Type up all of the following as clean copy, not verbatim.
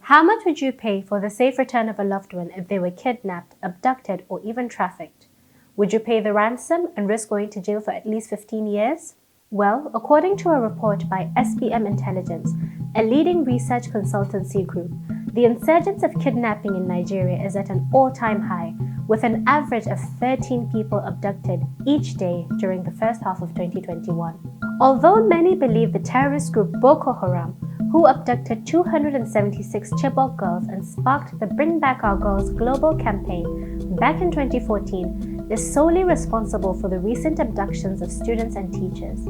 How much would you pay for the safe return of a loved one if they were kidnapped, abducted, or even trafficked? Would you pay the ransom and risk going to jail for at least 15 years? Well, according to a report by SBM Intelligence, a leading research consultancy group, the insurgence of kidnapping in Nigeria is at an all-time high, with an average of 13 people abducted each day during the first half of 2021. Although many believe the terrorist group Boko Haram, who abducted 276 Chibok girls and sparked the Bring Back Our Girls global campaign back in 2014, is solely responsible for the recent abductions of students and teachers,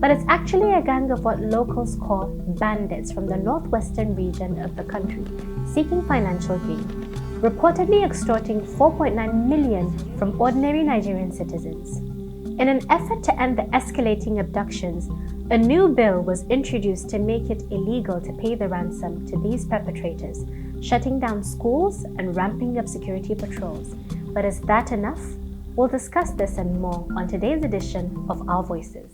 but it's actually a gang of what locals call bandits from the northwestern region of the country, seeking financial gain, reportedly extorting 4.9 million from ordinary Nigerian citizens. In an effort to end the escalating abductions, a new bill was introduced to make it illegal to pay the ransom to these perpetrators, shutting down schools and ramping up security patrols. But is that enough? We'll discuss this and more on today's edition of Our Voices.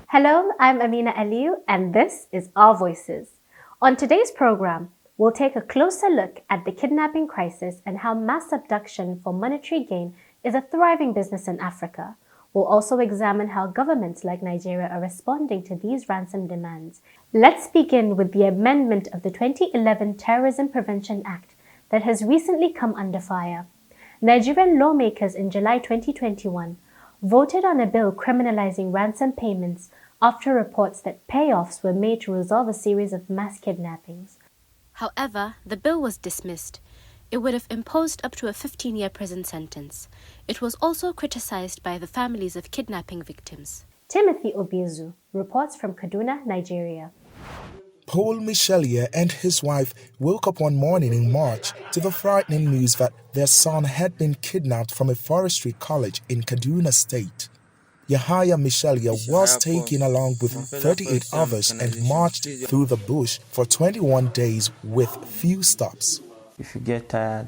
Hello, I'm Aliyu, and this is Our Voices. On today's program, we'll take a closer look at the kidnapping crisis and how mass abduction for monetary gain is a thriving business in Africa. We'll also examine how governments like Nigeria are responding to these ransom demands. Let's begin with the amendment of the 2011 Terrorism Prevention Act that has recently come under fire. Nigerian lawmakers in July 2021 voted on a bill criminalizing ransom payments after reports that payoffs were made to resolve a series of mass kidnappings. However, the bill was dismissed. It would have imposed up to a 15-year prison sentence. It was also criticized by the families of kidnapping victims. Timothy Obiezu reports from Kaduna, Nigeria. Paul Michelia and his wife woke up one morning in March to the frightening news that their son had been kidnapped from a forestry college in Kaduna State. Yahaya Michelia was taken along with 38 others and marched through the bush for 21 days with few stops. If you get tired,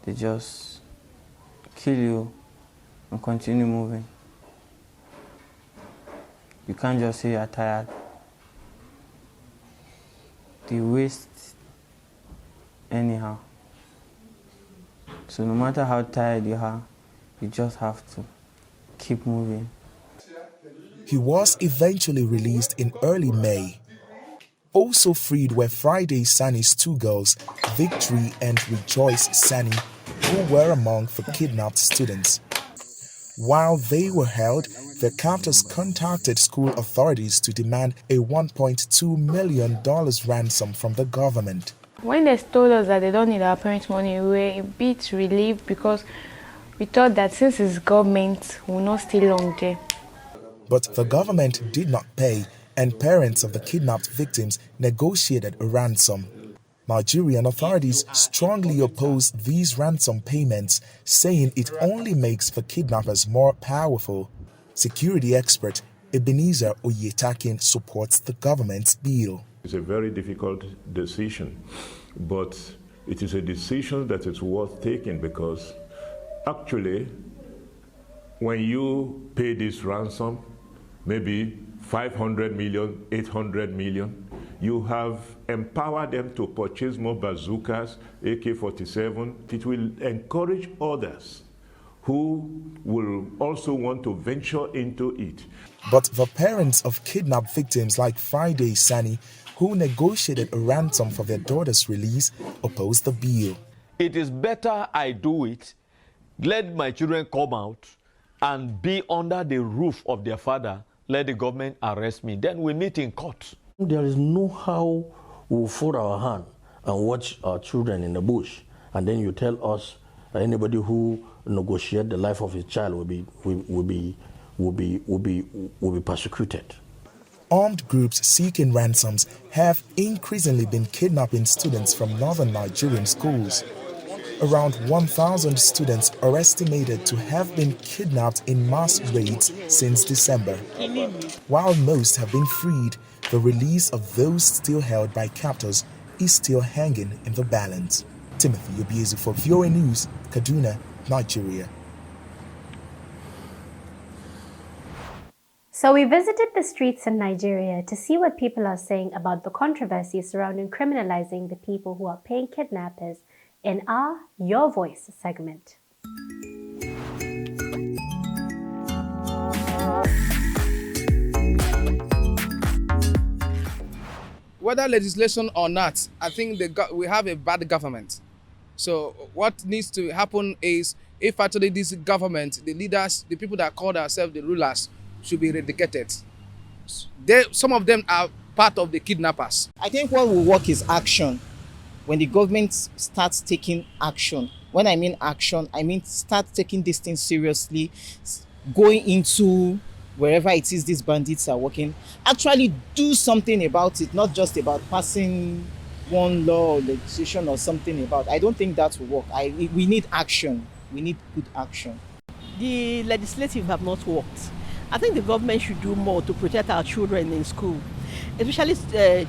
they just kill you and continue moving. You can't just say you're tired. They waste anyhow. So no matter how tired you are, you just have to keep moving. He was eventually released in early May. Also freed were Friday Sani's two girls, Victory and Rejoice Sani, who were among the kidnapped students. While they were held, their captors contacted school authorities to demand a $1.2 million ransom from the government. When they told us that they don't need our parents' money, we were a bit relieved because we thought that since it's government, we will not stay long there. But the government did not pay, and parents of the kidnapped victims negotiated a ransom. Nigerian authorities strongly opposed these ransom payments, saying it only makes the kidnappers more powerful. Security expert Ebenezer Oyetakin supports the government's bill. It's a very difficult decision, but it is a decision that is worth taking because actually, when you pay this ransom, maybe 500 million, 800 million, you have empowered them to purchase more bazookas, AK-47. It will encourage others who will also want to venture into it. But the parents of kidnapped victims like Friday Sani, who negotiated a ransom for their daughter's release, opposed the bill. It is better I do it, let my children come out and be under the roof of their father, let the government arrest me. Then we meet in court. There is no how we'll fold our hand and watch our children in the bush, and then you tell us anybody who negotiates the life of his child will be persecuted. Armed groups seeking ransoms have increasingly been kidnapping students from northern Nigerian schools. Around 1,000 students are estimated to have been kidnapped in mass raids since December. While most have been freed, the release of those still held by captors is still hanging in the balance. Timothy Obiezu for VOA News, Kaduna, Nigeria. So we visited the streets in Nigeria to see what people are saying about the controversy surrounding criminalizing the people who are paying kidnappers in our Your Voice segment. Whether legislation or not, I think we have a bad government. So what needs to happen is, if actually this government, the leaders, the people that call themselves the rulers, should be eradicated. Some of them are part of the kidnappers. I think what will work is action. When the government starts taking action, when I mean action, I mean start taking this thing seriously, going into wherever it is these bandits are working, actually do something about it, not just about passing one law or legislation or something about. I don't think that will work. We need action. We need good action. The legislative have not worked. I think the government should do more to protect our children in school, especially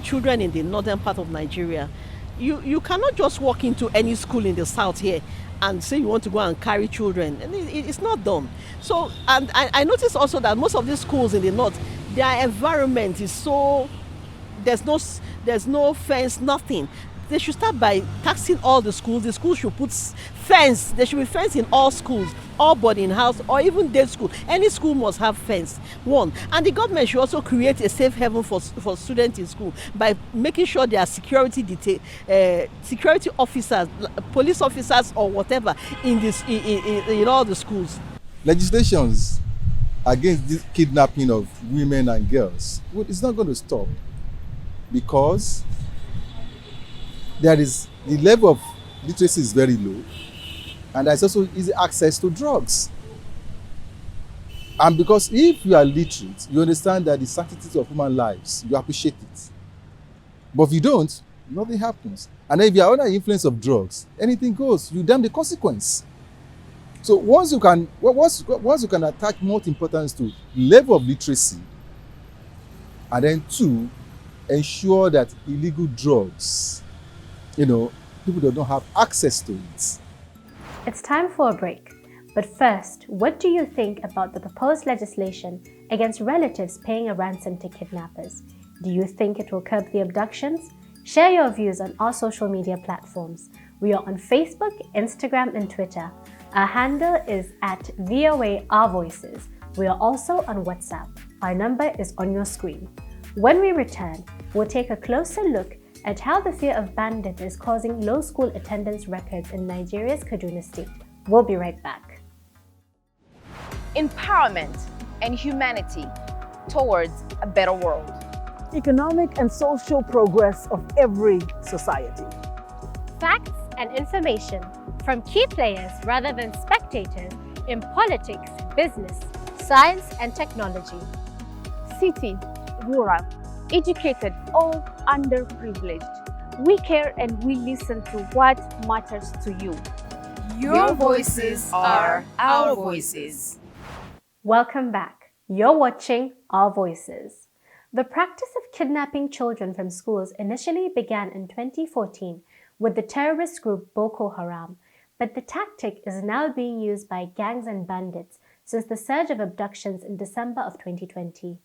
children in the northern part of Nigeria. You cannot just walk into any school in the south here and say you want to go and carry children. And it's not done. So, and I noticed also that most of these schools in the north, their environment is so, there's no fence, nothing. They should start by taxing all the schools. The schools should put fence. There should be fence in all schools, all boarding house, or even day school. Any school must have fence. One. And the government should also create a safe haven for students in school by making sure there are security officers, police officers, or whatever in all the schools. Legislations against this kidnapping of women and girls, it's not going to stop, because there is the level of literacy is very low, and there's also easy access to drugs. And because if you are literate, you understand that the sanctity of human lives, you appreciate it. But if you don't, nothing happens. And then if you are under the influence of drugs, anything goes. You damn the consequence. So once you can attach more importance to level of literacy, and then two, ensure that illegal drugs, people don't have access to it. It's time for a break. But first, what do you think about the proposed legislation against relatives paying a ransom to kidnappers? Do you think it will curb the abductions? Share your views on our social media platforms. We are on Facebook, Instagram, and Twitter. Our handle is at VOA Our Voices. We are also on WhatsApp. Our number is on your screen. When we return, we'll take a closer look at how the fear of bandits is causing low school attendance records in Nigeria's Kaduna state. We'll be right back. Empowerment and humanity towards a better world. Economic and social progress of every society. Facts and information from key players rather than spectators in politics, business, science and technology. City, rural, educated or underprivileged. We care and we listen to what matters to you. Your voices are our voices. Welcome back. You're watching Our Voices. The practice of kidnapping children from schools initially began in 2014 with the terrorist group Boko Haram, but the tactic is now being used by gangs and bandits since the surge of abductions in December of 2020.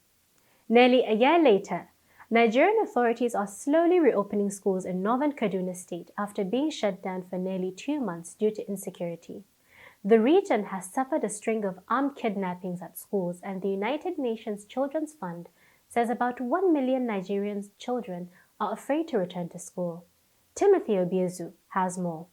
Nearly a year later, Nigerian authorities are slowly reopening schools in northern Kaduna state after being shut down for nearly 2 months due to insecurity. The region has suffered a string of armed kidnappings at schools, and the United Nations Children's Fund says about 1 million Nigerian children are afraid to return to school. Timothy Obiezu has more.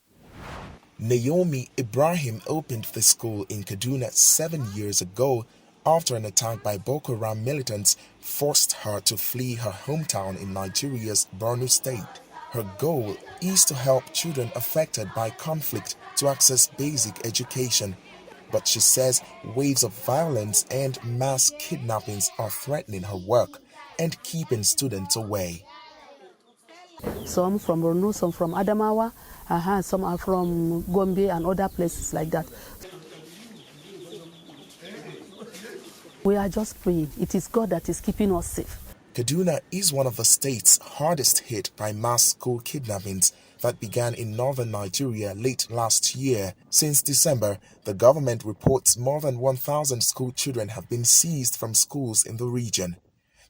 Naomi Ibrahim opened the school in Kaduna 7 years ago after an attack by Boko Haram militants forced her to flee her hometown in Nigeria's Borno state. Her goal is to help children affected by conflict to access basic education. But she says waves of violence and mass kidnappings are threatening her work and keeping students away. Some from Borno, some from Adamawa, some are from Gombe and other places like that. We are just praying. It is God that is keeping us safe. Kaduna is one of the states hardest hit by mass school kidnappings that began in northern Nigeria late last year. Since December, the government reports more than 1,000 school children have been seized from schools in the region.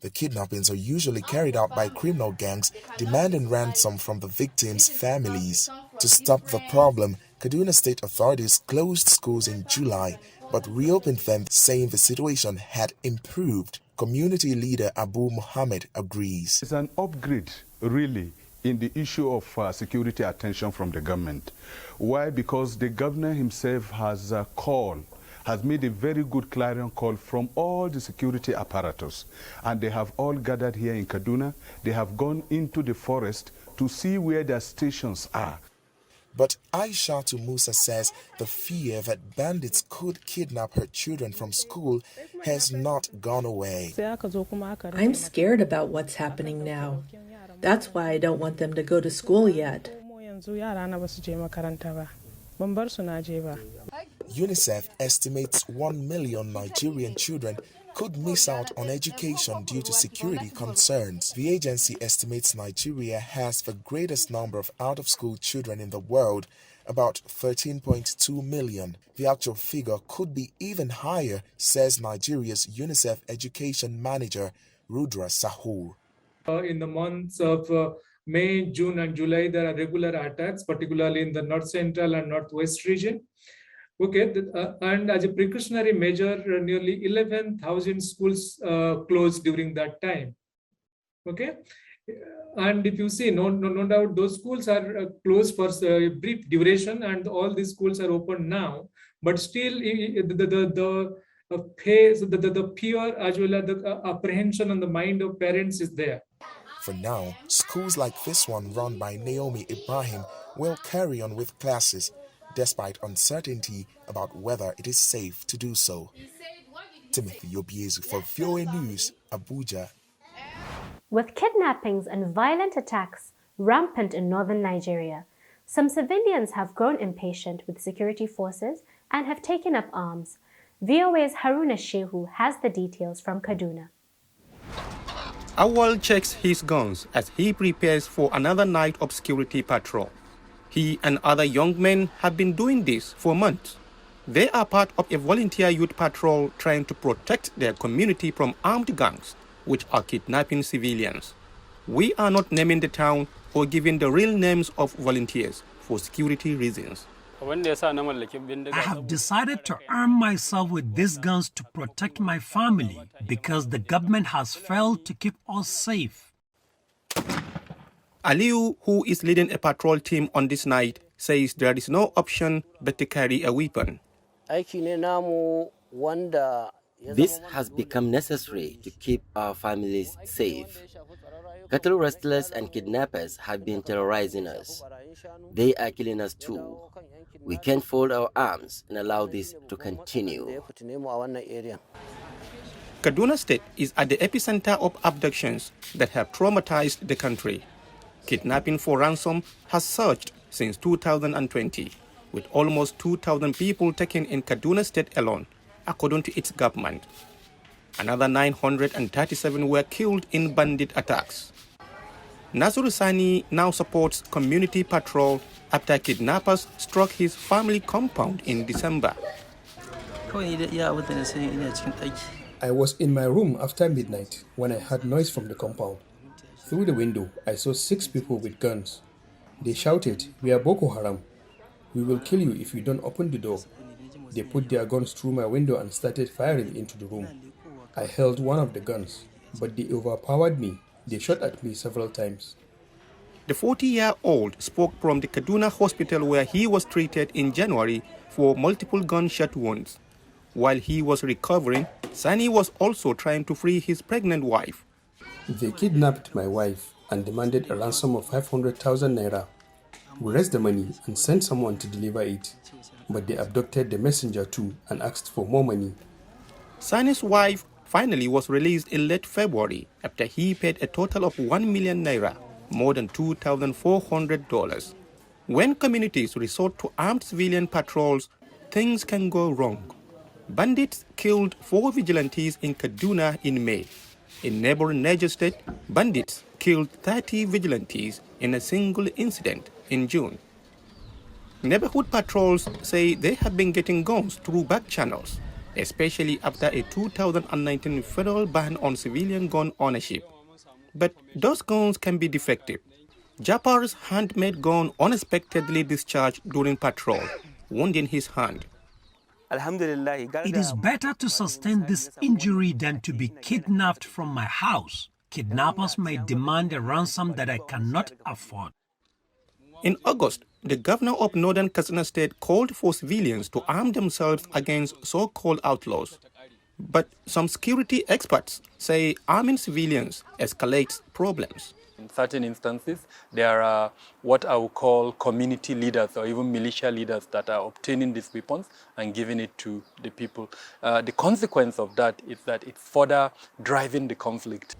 The kidnappings are usually carried out by criminal gangs demanding ransom from the victims' families. To stop the problem, Kaduna state authorities closed schools in July but reopened them, saying the situation had improved. Community leader Mohammed agrees. It's an upgrade, really, in the issue of security attention from the government. Why? Because the governor himself has made a very good clarion call from all the security apparatus. And they have all gathered here in Kaduna. They have gone into the forest to see where their stations are. But Aishatu Musa says the fear that bandits could kidnap her children from school has not gone away. I'm scared about what's happening now. That's why I don't want them to go to school yet. UNICEF estimates 1 million Nigerian children could miss out on education due to security concerns. The agency estimates Nigeria has the greatest number of out-of-school children in the world, about 13.2 million. The actual figure could be even higher, says Nigeria's UNICEF education manager, Rudra Sahur. In the months of May, June and July, there are regular attacks, particularly in the north central and northwest region. Okay, and as a precautionary measure, nearly 11,000 schools closed during that time. Okay, and if you see, no doubt those schools are closed for a brief duration, and all these schools are open now. But still, the fear as well as the apprehension on the mind of parents is there. For now, schools like this one run by Naomi Ibrahim will carry on with classes, despite uncertainty about whether it is safe to do so. Timothy Obiezu for VOA News, Abuja. With kidnappings and violent attacks rampant in northern Nigeria, some civilians have grown impatient with security forces and have taken up arms. VOA's Haruna Shehu has the details from Kaduna. Auwal checks his guns as he prepares for another night of security patrol. He and other young men have been doing this for months. They are part of a volunteer youth patrol trying to protect their community from armed gangs, which are kidnapping civilians. We are not naming the town or giving the real names of volunteers for security reasons. I have decided to arm myself with these guns to protect my family because the government has failed to keep us safe. Aliyu, who is leading a patrol team on this night, says there is no option but to carry a weapon. This has become necessary to keep our families safe. Cattle rustlers and kidnappers have been terrorizing us. They are killing us too. We can't fold our arms and allow this to continue. Kaduna State is at the epicenter of abductions that have traumatized the country. Kidnapping for ransom has surged since 2020, with almost 2,000 people taken in Kaduna State alone, according to its government. Another 937 were killed in bandit attacks. Nasiru Sani now supports community patrol after kidnappers struck his family compound in December. I was in my room after midnight when I heard noise from the compound. Through the window, I saw 6 people with guns. They shouted, "We are Boko Haram. We will kill you if you don't open the door." They put their guns through my window and started firing into the room. I held one of the guns, but they overpowered me. They shot at me several times. The 40-year-old spoke from the Kaduna hospital where he was treated in January for multiple gunshot wounds. While he was recovering, Sani was also trying to free his pregnant wife. They kidnapped my wife and demanded a ransom of 500,000 naira. We raised the money and sent someone to deliver it, but they abducted the messenger too and asked for more money. Sani's wife finally was released in late February after he paid a total of 1 million naira, more than $2,400. When communities resort to armed civilian patrols, things can go wrong. Bandits killed 4 vigilantes in Kaduna in May. In neighboring Niger State, bandits killed 30 vigilantes in a single incident in June. Neighborhood patrols say they have been getting guns through back channels, especially after a 2019 federal ban on civilian gun ownership. But those guns can be defective. Jafar's handmade gun unexpectedly discharged during patrol, wounding his hand. It is better to sustain this injury than to be kidnapped from my house. Kidnappers may demand a ransom that I cannot afford. In August, the governor of northern Katsina State called for civilians to arm themselves against so-called outlaws. But some security experts say arming civilians escalates problems. In certain instances, there are what I would call community leaders or even militia leaders that are obtaining these weapons and giving it to the people. The consequence of that is that it's further driving the conflict.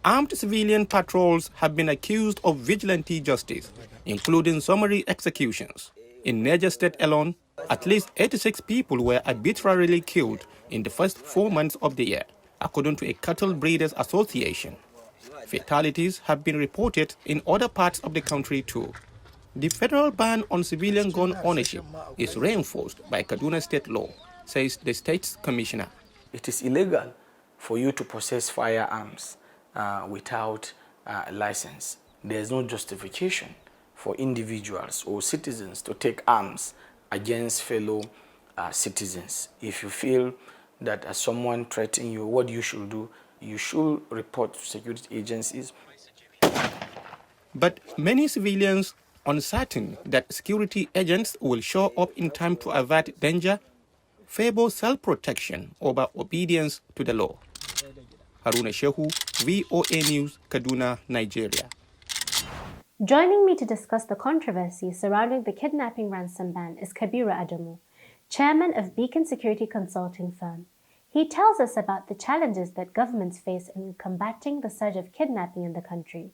Armed civilian patrols have been accused of vigilante justice, including summary executions. In Niger State alone, at least 86 people were arbitrarily killed in the first 4 months of the year, according to a cattle breeders association. Fatalities have been reported in other parts of the country too. The federal ban on civilian gun ownership is reinforced by Kaduna state law, says the state's commissioner. It is illegal for you to possess firearms without a license. There is no justification for individuals or citizens to take arms against fellow citizens. If you feel that someone threatens you, what you should do, you should report to security agencies. But many civilians, uncertain that security agents will show up in time to avert danger, favor self-protection over obedience to the law. Haruna Shehu, VOA News, Kaduna, Nigeria. Joining me to discuss the controversy surrounding the kidnapping ransom ban is Kabiru Adamu, chairman of Beacon Security Consulting Firm. He tells us about the challenges that governments face in combating the surge of kidnapping in the country.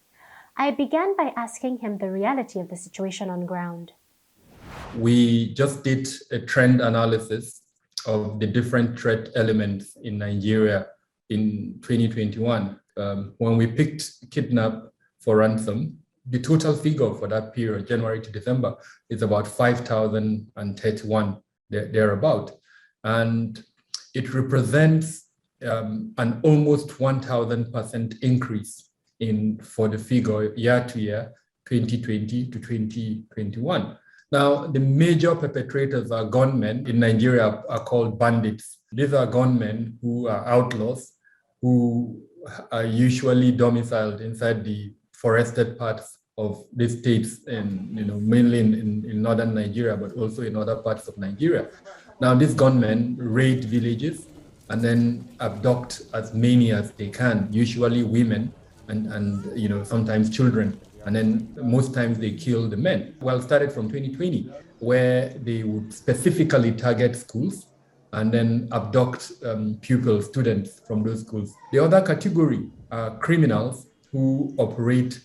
I began by asking him the reality of the situation on ground. We just did a trend analysis of the different threat elements in Nigeria in 2021. When we picked kidnap for ransom, the total figure for that period, January to December, is about 5,031, thereabout. And it represents an almost 1,000% increase for the figure year to year, 2020 to 2021. Now, the major perpetrators are gunmen in Nigeria are called bandits. These are gunmen who are outlaws who are usually domiciled inside the forested parts of the states and mainly in northern Nigeria, but also in other parts of Nigeria. Now, these gunmen raid villages and then abduct as many as they can, usually women and sometimes children. And then most times they kill the men. Well, it started from 2020, where they would specifically target schools and then abduct pupils, students from those schools. The other category are criminals who operate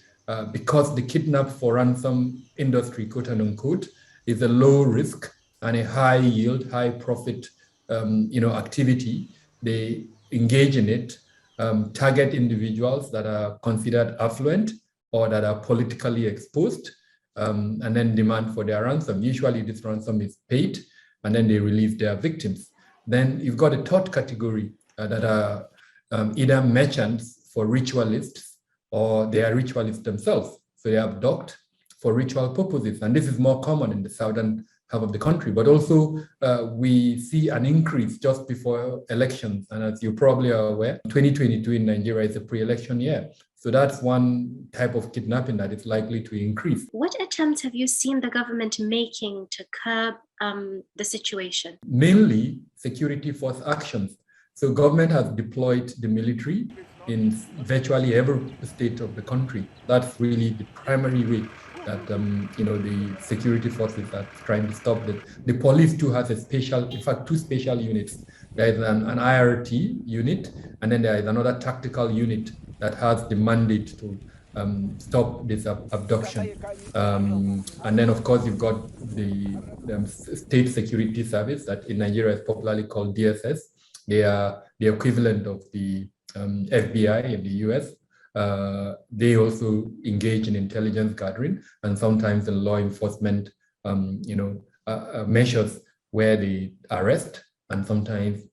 because the kidnap for ransom industry, quote unquote, is a low risk and a high yield, high profit activity. They engage in it, target individuals that are considered affluent or that are politically exposed, and then demand for their ransom. Usually this ransom is paid, and then they release their victims. Then you've got a third category that are either merchants for ritualists, or they are ritualists themselves. So they abduct for ritual purposes. And this is more common in the southern half of the country. But also we see an increase just before elections. And as you probably are aware, 2022 in Nigeria is a pre-election year. So that's one type of kidnapping that is likely to increase. What attempts have you seen the government making to curb the situation? Mainly security force actions. So government has deployed the military in virtually every state of the country. That's really the primary way that the security forces are trying to stop that. The police too has two special units. There is an IRT unit, and then there is another tactical unit that has the mandate to stop this abduction. And then, of course, you've got the State Security Service that in Nigeria is popularly called DSS. They are the equivalent of the FBI in the US. they also engage in intelligence gathering and sometimes in law enforcement, measures where they arrest and sometimes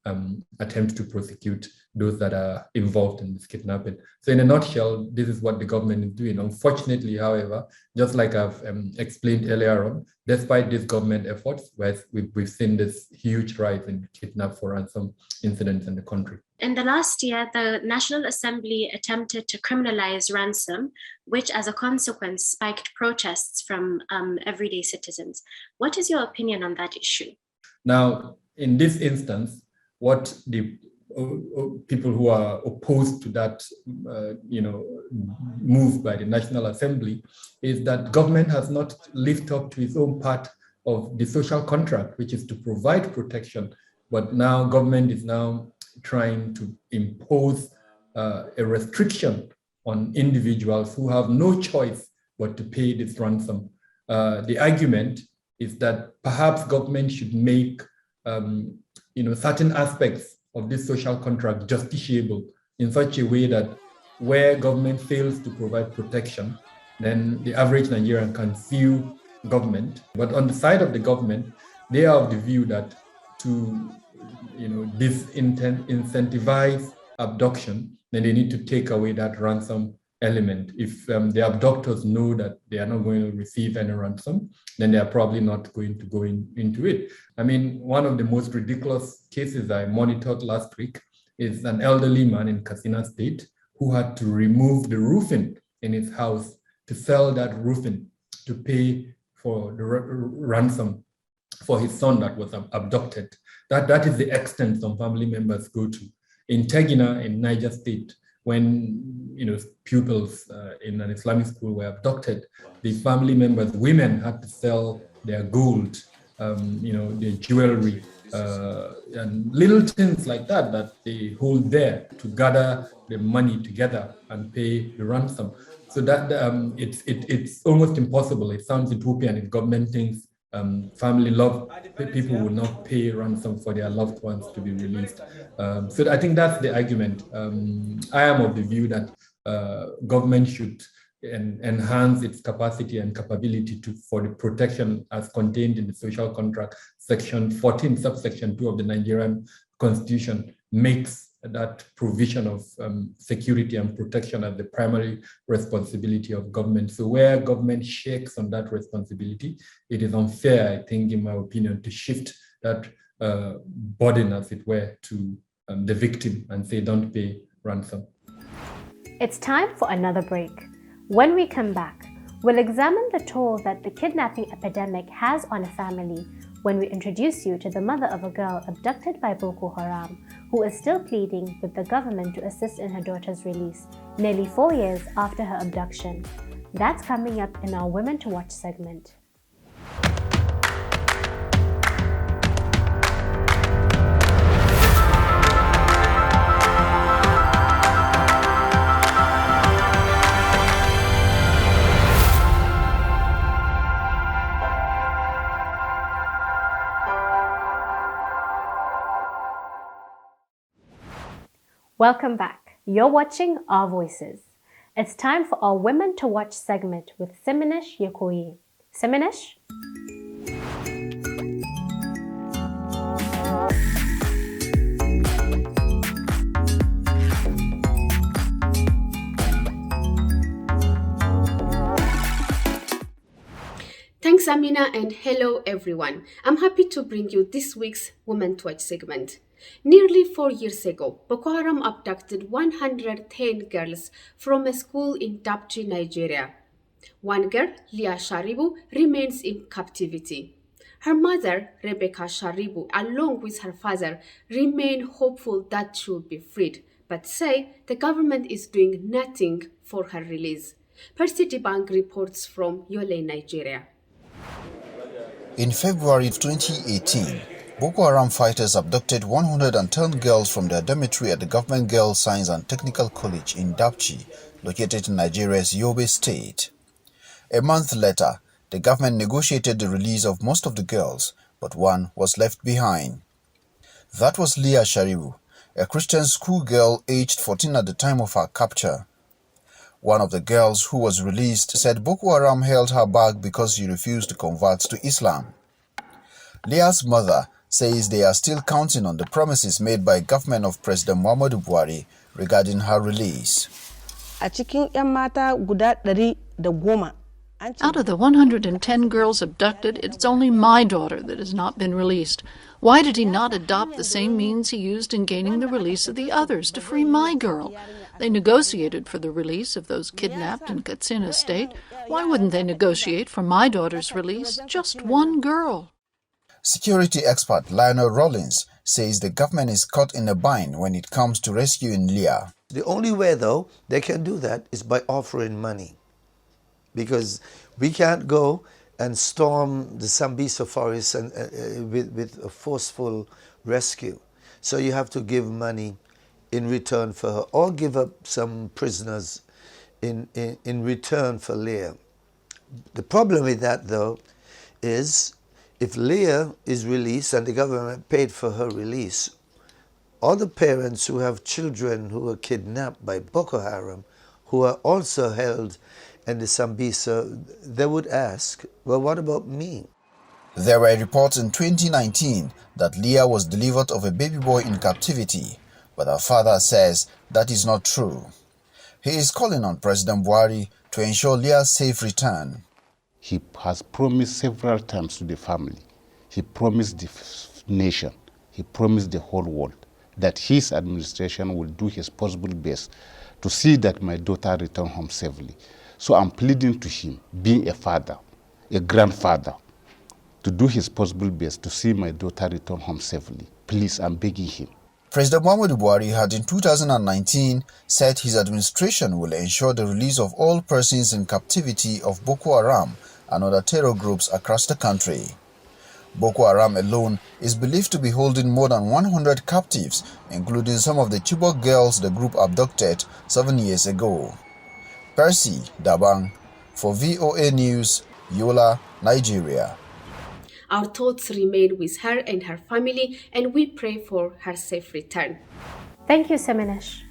attempt to prosecute those that are involved in this kidnapping. So in a nutshell, this is what the government is doing. Unfortunately, however, just like I've explained earlier on, despite these government efforts, we've seen this huge rise in kidnap for ransom incidents in the country. In the last year, the National Assembly attempted to criminalize ransom, which as a consequence spiked protests from everyday citizens. What is your opinion on that issue? Now, in this instance, what the people who are opposed to that, move by the National Assembly is that government has not lived up to its own part of the social contract, which is to provide protection. But now government is now trying to impose a restriction on individuals who have no choice but to pay this ransom. The argument is that perhaps government should make certain aspects of this social contract justiciable in such a way that where government fails to provide protection, then the average Nigerian can sue government. But on the side of the government, they are of the view that to incentivize abduction, then they need to take away that ransom element. If the abductors know that they are not going to receive any ransom, then they are probably not going to go into it. I mean, one of the most ridiculous cases I monitored last week is an elderly man in Katsina State who had to remove the roofing in his house to sell that roofing to pay for the ransom for his son that was abducted. That is the extent some family members go to. In Tegina, in Niger State, when pupils in an Islamic school were abducted, the family members, women, had to sell their gold, their jewelry, and little things like that they hold there to gather the money together and pay the ransom. So that it's almost impossible. It sounds utopian if government thinks family love people will not pay ransom for their loved ones to be released. So I think that's the argument. I am of the view that government should enhance its capacity and capability for the protection as contained in the social contract. Section 14, subsection 2 of the Nigerian Constitution makes that provision of security and protection as the primary responsibility of government. So where government shakes on that responsibility, it is unfair, I think, in my opinion, to shift that burden, as it were, to the victim and say, don't pay ransom. It's time for another break. When we come back, we'll examine the toll that the kidnapping epidemic has on a family when we introduce you to the mother of a girl abducted by Boko Haram, who is still pleading with the government to assist in her daughter's release, nearly 4 years after her abduction. That's coming up in our Women to Watch segment. Welcome back. You're watching Our Voices. It's time for our Women to Watch segment with Seminish Yekoyi. Seminish? Thanks, Amina, and hello, everyone. I'm happy to bring you this week's Women to Watch segment. Nearly 4 years ago, Boko Haram abducted 110 girls from a school in Dapchi, Nigeria. One girl, Leah'S Sharibu, remains in captivity. Her mother, Rebecca Sharibu, along with her father, remain hopeful that she will be freed, but say the government is doing nothing for her release. Percy Dibang reports from Yole, Nigeria. In February 2018, Boko Haram fighters abducted 110 girls from their dormitory at the Government Girls Science and Technical College in Dapchi, located in Nigeria's Yobe State. A month later, the government negotiated the release of most of the girls, but one was left behind. That was Leah'S Sharibu, a Christian schoolgirl aged 14 at the time of her capture. One of the girls who was released said Boko Haram held her back because she refused to convert to Islam. Leah's mother says they are still counting on the promises made by government of President Muhammad Buhari regarding her release. A cikin 'yan mata guda 110. Out of the 110 girls abducted, it's only my daughter that has not been released. Why did he not adopt the same means he used in gaining the release of the others to free my girl? They negotiated for the release of those kidnapped in Katsina State. Why wouldn't they negotiate for my daughter's release? Just one girl. Security expert Lionel Rollins says the government is caught in a bind when it comes to rescuing Leah. The only way, though, they can do that is by offering money. Because we can't go and storm the Sambisa forest and, with a forceful rescue. So you have to give money in return for her, or give up some prisoners in return for Leah. The problem with that, though, is if Leah is released and the government paid for her release, all the parents who have children who were kidnapped by Boko Haram, who are also held in the Sambisa, they would ask, well, what about me? There were reports in 2019 that Leah was delivered of a baby boy in captivity, but her father says that is not true. He is calling on President Buhari to ensure Leah's safe return. He has promised several times to the family. He promised the nation, he promised the whole world that his administration will do his possible best to see that my daughter return home safely. So I'm pleading to him, being a father, a grandfather, to do his possible best to see my daughter return home safely. Please, I'm begging him. President Muhammad Buhari had in 2019 said his administration will ensure the release of all persons in captivity of Boko Haram and other terror groups across the country. Boko Haram alone is believed to be holding more than 100 captives, including some of the Chibok girls the group abducted 7 years ago. Percy Dabang for VOA News, Yola, Nigeria. Our thoughts remain with her and her family, and we pray for her safe return. Thank you, Seminish.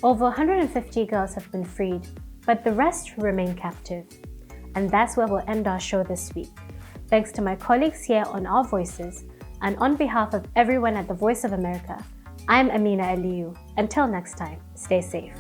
Over 150 girls have been freed, but the rest remain captive. And that's where we'll end our show this week. Thanks to my colleagues here on Our Voices, and on behalf of everyone at the Voice of America, I'm Amina Aliyu. Until next time, stay safe.